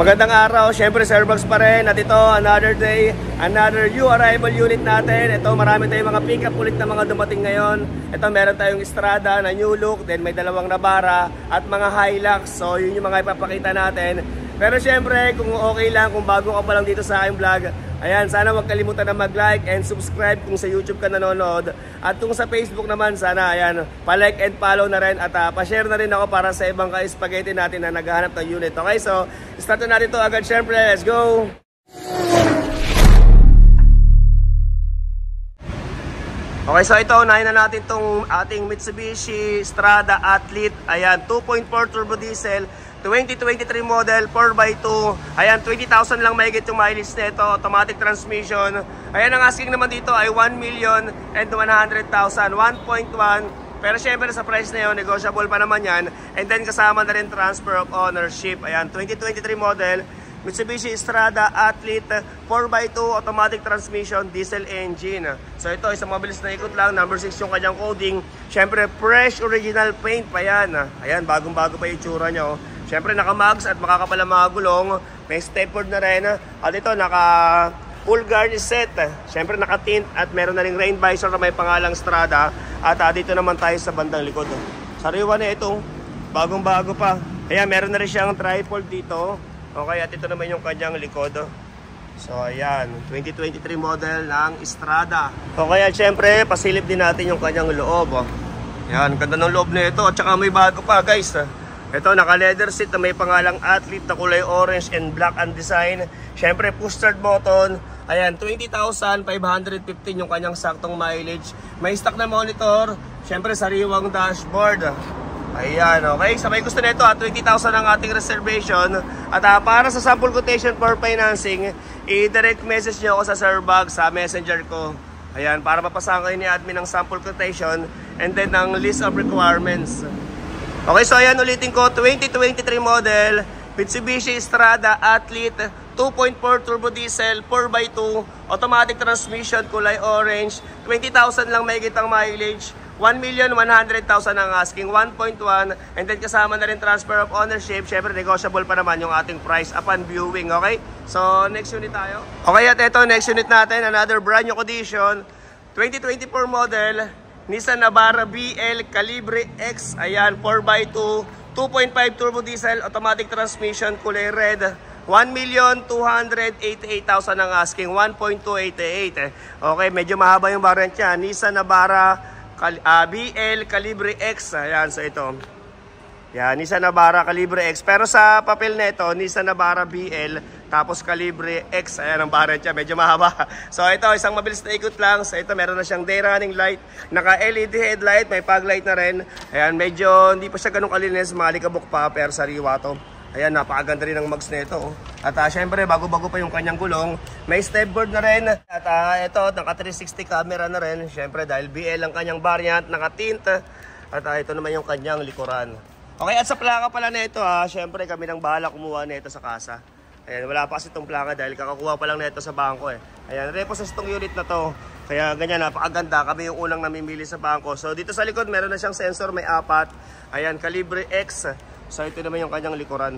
Magandang araw, syempre Sirbox pa rin. At ito, another day, another new arrival unit natin. Ito, marami tayong mga pick up ulit na mga dumating ngayon. Ito, meron tayong Strada na new look, then may dalawang Navara at mga Hilux. So yun yung mga ipapakita natin. Pero syempre, kung okay lang, kung bago ka pa lang dito sa aking vlog, ayan, sana huwag kalimutan na mag-like and subscribe kung sa YouTube ka nanonood. At kung sa Facebook naman, sana ayan, pa-like and follow na rin. At pa-share na rin ako para sa ibang ka-spaghetti natin na naghahanap ng unit. Okay, so start na natin ito agad syempre. Let's go! Okay, so ito, unahin na natin itong ating Mitsubishi Strada Athlete. Ayan, 2.4 turbo diesel. 2023 model, 4x2. Ayan, 20,000 lang mahigit yung mileage nito. Automatic transmission. Ayan, ang asking naman dito ay 1,100,000. 1.1. Pero syempre sa price na yun, negotiable pa naman yan. And then kasama na rin transfer of ownership. Ayan, 2023 model, Mitsubishi Strada Athlete, 4x2 automatic transmission, diesel engine. So ito, isang mabilis na ikot lang. Number 6 yung kanyang coding. Syempre, fresh original paint pa yan. Ayan, bagong-bago pa yung tsura nyo. Siyempre naka-mags at makakapal ang mga gulong. May stepboard na rin. At ito naka-full garnish set. Siyempre naka-tint at meron na ring rain visor na may pangalang Strada. At dito naman tayo sa bandang likod. Sariwa na itong bagong-bago pa. Ayan, meron na rin siyang tripod dito. Okay, at ito naman yung kanyang likod. So ayan, 2023 model ng Strada. Okay, at siyempre pasilip din natin yung kanyang loob. Ayan, ganda ng loob na ito. At saka may bago pa guys. Ito, naka-leather seat na may pangalang Athlete na kulay orange and black ang design. Siyempre, push-start button. Ayan, 20,515 yung kanyang saktong mileage. May stock na monitor. Siyempre, sariwang dashboard. Ayan, okay. Sa may gusto nito, 20,000 ang ating reservation. At para sa sample quotation for financing, i-direct message nyo ako sa Sirbox, sa messenger ko. Ayan, para mapasahan kayo ni admin ng sample quotation and then ng list of requirements. Okay, so ayan, ulitin ko, 2023 model, Mitsubishi Strada Athlete, 2.4 turbo diesel, 4x2, automatic transmission, kulay orange, 20,000 lang mahigit ang mileage, 1,100,000 ang asking, 1.1, and then kasama na rin transfer of ownership. Syempre, negotiable pa naman yung ating price upon viewing, okay? So, next unit tayo. Okay, at ito, next unit natin, another brand new condition, 2024 model, Nissan Navara BL Calibre X. Ayan, 4x2, 2.5 turbo diesel, automatic transmission, kulay red. 1,288,000 ang asking, 1.288. Okay, medyo mahaba yung variant niya. Nissan Navara BL Calibre X. Ayan, so ito. Yan, Nissan Navara Calibre X. Pero sa papel na ito, Nissan Navara BL tapos Calibre X. Ayan ang variant niya, medyo mahaba. So ito, isang mabilis na ikot lang. So ito, meron na siyang day running light. Naka-LED headlight, may fog light na rin. Ayan, medyo hindi pa siya ganun kalinis, malikabok pa, pero sariwa to. Ayan, napakaganda rin ang mags na ito. At syempre, bago-bago pa yung kanyang gulong. May stepboard na rin. At ito, naka 360 camera na rin. Syempre, dahil BL ang kanyang variant, naka-tint. At ito naman yung kanyang likuran. Okay, at sa plaka pala na ito, syempre kami nang bahala kumuha na ito sa kasa. Ayan, wala pa kasi itong plaka dahil kakakuha pa lang na ito sa bangko eh. Ayan, repossess itong unit na to. Kaya ganyan, napakaganda. Kami yung unang namimili sa bangko. So dito sa likod, meron na siyang sensor, may 4. Ayan, Calibre X. So ito naman yung kanyang likuran.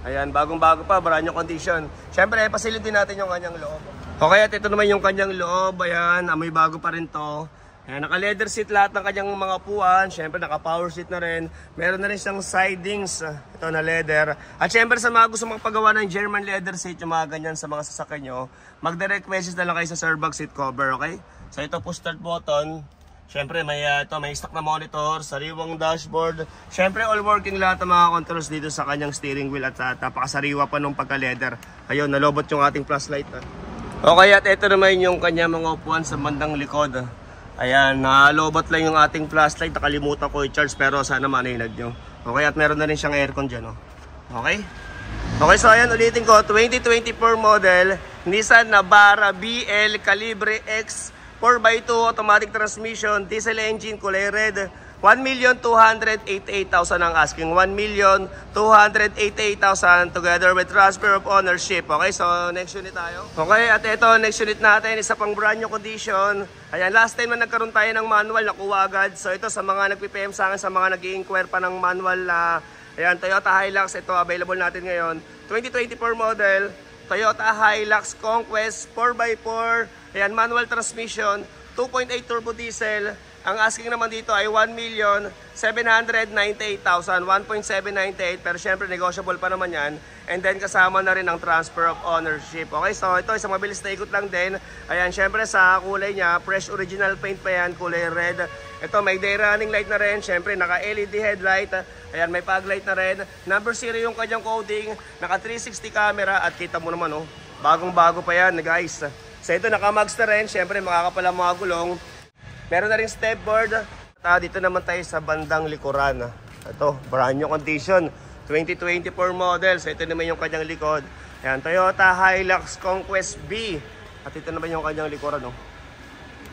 Ayan, bagong-bago pa, brand new condition. Siyempre, pasilid din natin yung kanyang loob. Okay, at ito naman yung kanyang loob. Ayan, amoy bago pa rin to. Ayan, naka-leather seat lahat ng kanyang mga upuan. Siyempre, naka-power seat na rin. Meron na rin siyang sidings. Ito na leather. At siyempre, sa mga gusto magpagawa ng German leather seat, yung mga ganyan sa mga sasakyan nyo, mag-direct message na lang kayo sa Sirbox seat cover, okay? So, ito push start button. Siyempre, may stock na monitor, sariwang dashboard. Siyempre, all working lahat ng mga controls dito sa kanyang steering wheel at napakasariwa pa nung pagka-leather. Ayun, nalobot yung ating flashlight. Okay, at ito naman yung kanyang mga upuan sa bandang likod. Ayan, nalobot lang yung ating flashlight. Nakalimutan ko i-charge pero sana maninag nyo. Okay, at meron na rin siyang aircon dyan. Okay? Okay, so ayan, ulitin ko. 2024 model, Nissan Navara BL Calibre X, 4x2 automatic transmission, diesel engine, kulay red. 1,288,000 ang asking. 1,288,000 together with transfer of ownership. Okay, so next unit tayo. Okay, at ito, next unit natin, isa pang brand new condition. Ayan, last time na nagkaroon tayo ng manual, nakuha agad. So ito sa mga nagpi-PM sa akin, sa mga nag-i-inquire pa ng manual na Ayan, Toyota Hilux, ito available natin ngayon. 2024 model, Toyota Hilux Conquest 4x4. Ayan, manual transmission, 2.8 turbo diesel. Ang asking naman dito ay 1,798,000, 1.798, pero syempre negotiable pa naman yan. And then kasama na rin ang transfer of ownership. Okay, so ito isang mabilis na ikot lang din. Ayan, syempre sa kulay niya, fresh original paint pa yan, kulay red. Ito may day running light na rin, syempre naka LED headlight. Ayan, may fog light na rin. Number 0 yung kanyang coding, naka 360 camera at kita mo naman bagong bago pa yan guys. So ito naka-mags na rin, syempre makakapal ang mga gulong. Meron na rin stepboard. Dito naman tayo sa bandang likuran. Ito, brand new condition. 2024 model. So ito naman yung kanyang likod. Ayan, Toyota Hilux Conquest B. At ito naman yung kanyang likuran.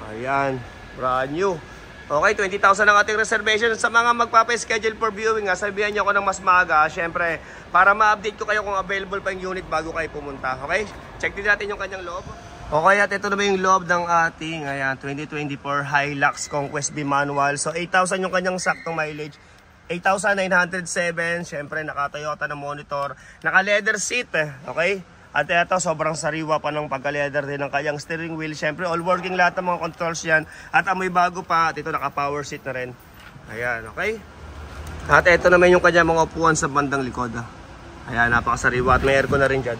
Ayan, brand new. Okay, 20,000 ang ating reservation. Sa mga magpapa-schedule for viewing, sabihan nyo ako ng mas maaga. Siyempre, para ma-update ko kayo kung available pa yung unit bago kayo pumunta. Okay, check din natin yung kanyang loob. Okay, at ito naman yung loob ng ating 2024 Hilux Conquest B manual. So 8,000 yung kanyang saktong mileage. 8,907. Siyempre naka-Toyota na monitor. Naka-leather seat. Okay? At ito sobrang sariwa pa ng pagka-leather din ng kanyang steering wheel. Siyempre all working lahat ng mga controls yan. At amoy bago pa. At ito naka-power seat na rin. Ayan, okay? At ito naman yung kanyang mga upuan sa bandang likod. Ayan, napakasariwa. At may aircon na rin dyan.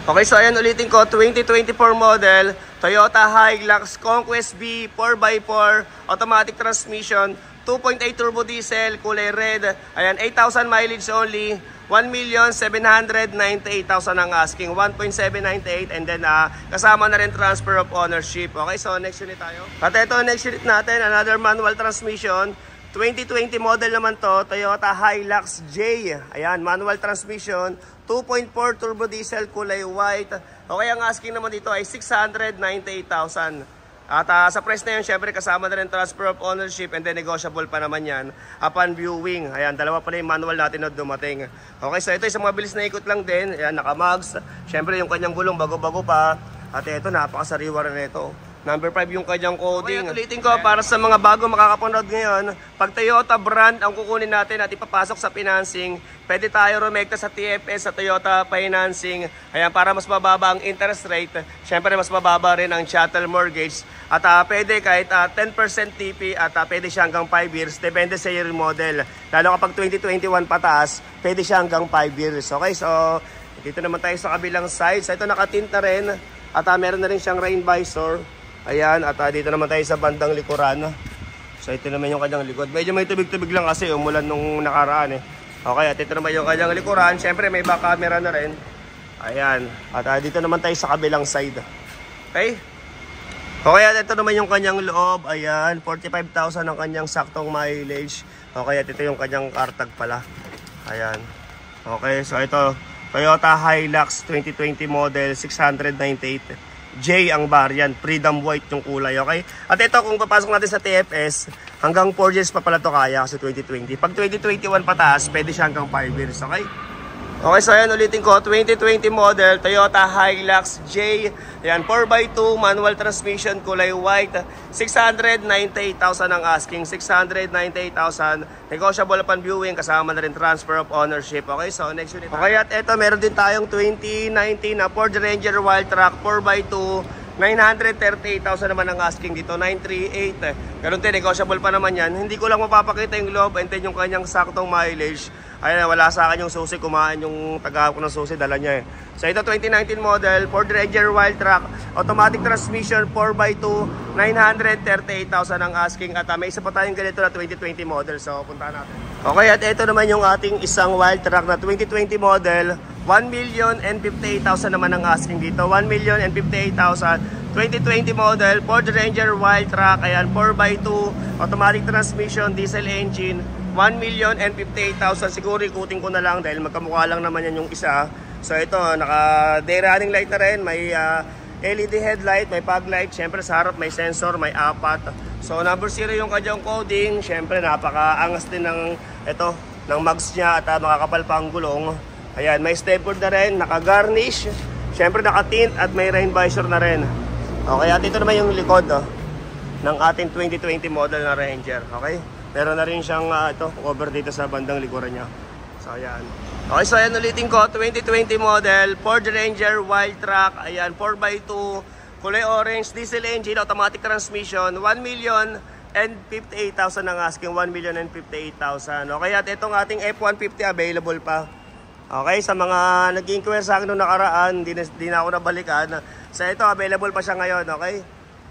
Okay, so ayan ulitin ko, 2024 model, Toyota Hilux Conquest B 4x4, automatic transmission, 2.8 turbo diesel, kulay red. Ayan, 8,000 mileage only, 1,798,000 ang asking, 1.798, and then kasama na rin transfer of ownership. Okay, so next unit tayo. At ito, next unit natin, another manual transmission. 2020 model naman to, Toyota Hilux J. Ayan, manual transmission, 2.4 turbo diesel, kulay white. Okay, ang asking naman dito ay 698,000. At sa price na yun, syempre kasama na rin transfer of ownership and then negotiable pa naman yan upon viewing. Ayan, dalawa pa na yung manual natin na dumating. Okay, so ito isang mabilis na ikot lang din. Ayan, naka-mags. Syempre yung kanyang gulong bago-bago pa. At ito, napakasariwa rin ito. Number 5 yung kanyang coding. Okay, ulitin ko para sa mga bago makakapanood ngayon, pag Toyota brand ang kukunin natin at ipapasok sa financing, pwede tayo rumekta sa TFS sa Toyota Financing. Ayan, para mas mababa ang interest rate, syempre mas mababa rin ang chattel mortgage. At pwede kahit 10% TP at pwede siya hanggang 5 years, depende sa year model. Lalo kapag 2021 pataas, pwede siya hanggang 5 years. Okay, so dito naman tayo sa kabilang side. So ito nakatint na rin at meron na rin siyang rain visor. Ayan, at dito naman tayo sa bandang likuran. So ito naman yung kanyang likod. Medyo may tubig-tubig lang kasi umulan nung nakaraan Okay, at ito naman yung kanyang likuran. Siyempre may back camera na rin. Ayan, at dito naman tayo sa kabilang side. Okay? Okay, at ito naman yung kanyang loob. Ayan, 45,000 ang kanyang saktong mileage. Okay, at ito yung kanyang kartag pala. Ayan. Okay, so ito, Toyota Hilux 2020 model, 698. J ang variant, Freedom White yung kulay, okay? At ito, kung papasok natin sa TFS, hanggang 4 years pa pala ito kaya kasi 2020. Pag 2021 pataas, pwede siya hanggang 5 years, okay? Okay, so ayan, ulitin ko, 2020 model, Toyota Hilux J. Ayan, 4x2, manual transmission, kulay white. 698,000 ang asking, 698,000. Negotiable upon viewing, kasama na rin transfer of ownership. Okay, so next unit. Okay, at ito, meron din tayong 2019 na Ford Ranger Wildtrak 4x2. 938,000 naman ang asking dito, 938. Ganun din, negotiable pa naman yan. Hindi ko lang mapapakita yung loob and then yung kanyang saktong mileage. Ayun, wala sa akin yung susi, kumain yung taga-hawak ng susi, dala niya So ito 2019 model, Ford Ranger Wildtrak, automatic transmission, 4x2, 938,000 ang asking. At may isa pa tayong ganito na 2020 model, so puntahan natin. Okay, at ito naman yung ating isang Wildtrak na 2020 model, 1,058,000 naman ang asking dito, 1,058,000. 2020 model, Ford Ranger Wildtrak, ayan, 4x2, automatic transmission, diesel engine, 1,058,000. Siguro ikutin ko na lang dahil magkamukha lang naman yan yung isa. So ito, naka-day running light na rin, may LED headlight, may fog light, syempre sa harap may sensor, may apat. So number 0 yung kanyang coding, syempre napaka-angas din ng ito, ng mags niya at makakapal pa ang gulong. Ayan, may stepboard na rin, naka-garnish, syempre naka-tint at may rain visor na rin. Okay, at ito naman yung likod ng ating 2020 model na Ranger. Okay, meron na rin siyang ito, cover dito sa bandang likuran niya. So ayan. Okay, so ayan ulitin ko, 2020 model, Ford Ranger Wild Track, ayan, 4x2, kulay orange, diesel engine, automatic transmission, 1,058,000 ang asking, 1,058,000. Okay, at itong ating F-150 available pa. Okay, sa mga nag-inquire sa akin nung nakaraan, di na ako nabalikan. So ito, available pa siya ngayon, okay?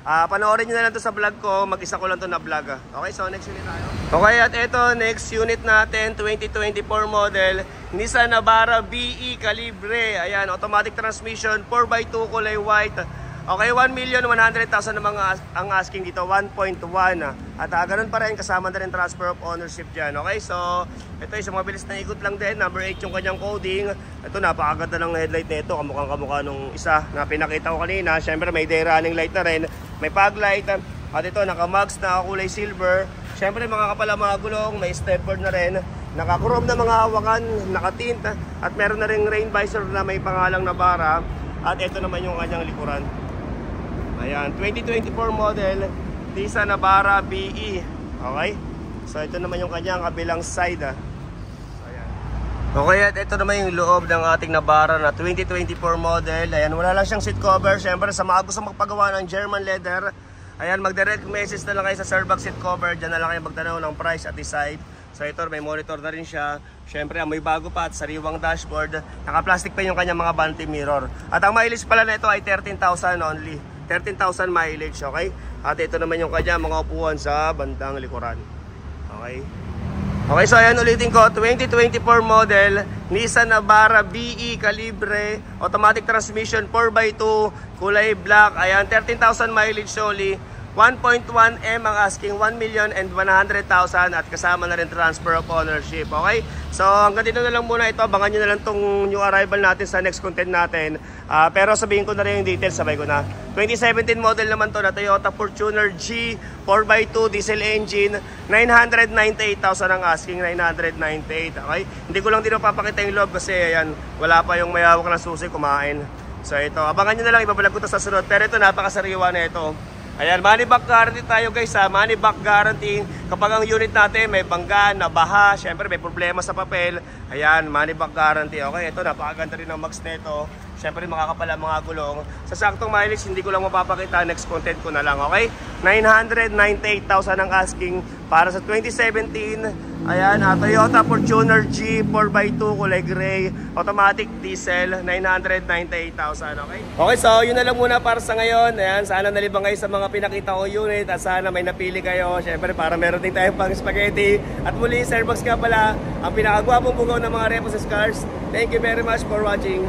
Panoorin nyo na lang to sa vlog ko, mag-isa ko lang to na vlog. Okay, so next unit tayo. Okay, at ito, next unit natin, 2024 model, Nissan Navara BE Calibre. Ayan, automatic transmission, 4x2, kulay white. Okay, 1,100,000 ang ang asking dito, 1.1. At ganun pa rin, kasama na rin transfer of ownership dyan. Okay, so ito isang mabilis na ikot lang din, number 8 yung kanyang coding. Ito, napakaganda ng headlight nito, kamukhang-kamukha nung isa na pinakita ko kanina. Siyempre may day running light na rin, may fog light. At ito, naka-max na kulay silver. Siyempre mga kapala mga gulong, may stepboard na rin. Naka-chrome na mga hawakan, naka-tint. At meron na rin rain visor na may pangalang Navara. At ito naman yung kanyang likuran. Ayan, 2024 model, Nissan Navara BE. Okay? So ito naman yung kanyang kabilang side. Ayan. Okay, at ito naman yung loob ng ating Navara na 2024 model. Ayan, wala lang siyang seat cover. Siyempre sa mga gusto magpagawa ng German leather, ayan, mag-direct message na lang kayo sa Sirbac seat cover. Diyan na lang kayo magtanaw ng price at decide. So ito, may monitor na rin siya. Siyempre, amoy bago pa at sariwang dashboard. Naka-plastic pa yung kanyang mga vanity mirror. At ang mileage pala na ito ay 13,000 only. 13,000 mileage, okay? At ito naman yung kanya mga upuan sa bandang likuran. Okay? Okay, so ayan ulitin ko, 2024 model, Nissan Navara BE Calibre, automatic transmission, 4x2, kulay black. Ayan, 13,000 mileage only. 1.1M ang asking, 1,100,000 at kasama na rin transfer of ownership. Okay? So hanggang dito na lang muna ito. Abangan nyo na lang itong new arrival natin sa next content natin. Pero sabihin ko na rin yung details, sabay ko na. 2017 model naman to na Toyota Fortuner G 4x2 diesel engine, 998,000 ang asking, 998. Okay? Hindi ko lang din papakita yung loob kasi ayan, wala pa yung may hawak na susi kumain. So ito, abangan nyo na lang, ibabalag ko ito sa sunod. Pero ito, napakasariwa na ito. Ayan, money back guarantee tayo guys ha. Money back guarantee. Kapag ang unit natin may bangga, nabaha, syempre may problema sa papel. Ayan, money back guarantee. Okay, ito napakaganda rin ng mags nito. Syempre makakapala mga gulong. Sa saktong mileage, hindi ko lang mapapakita. Next content ko na lang, okay? 998,000 ang asking para sa 2017. Ayan, Toyota Fortuner G 4x2 kulay gray, automatic diesel, 998,000, okay? Okay, so yun na lang muna para sa ngayon. Ayan, sana nalibang kayo sa mga pinakita ko unit at sana may napili kayo. Syempre para meron din tayong pang spaghetti. At muli, Sirbox nga pala, ang pinakagwapong bugaw ng mga Reposes cars. Thank you very much for watching.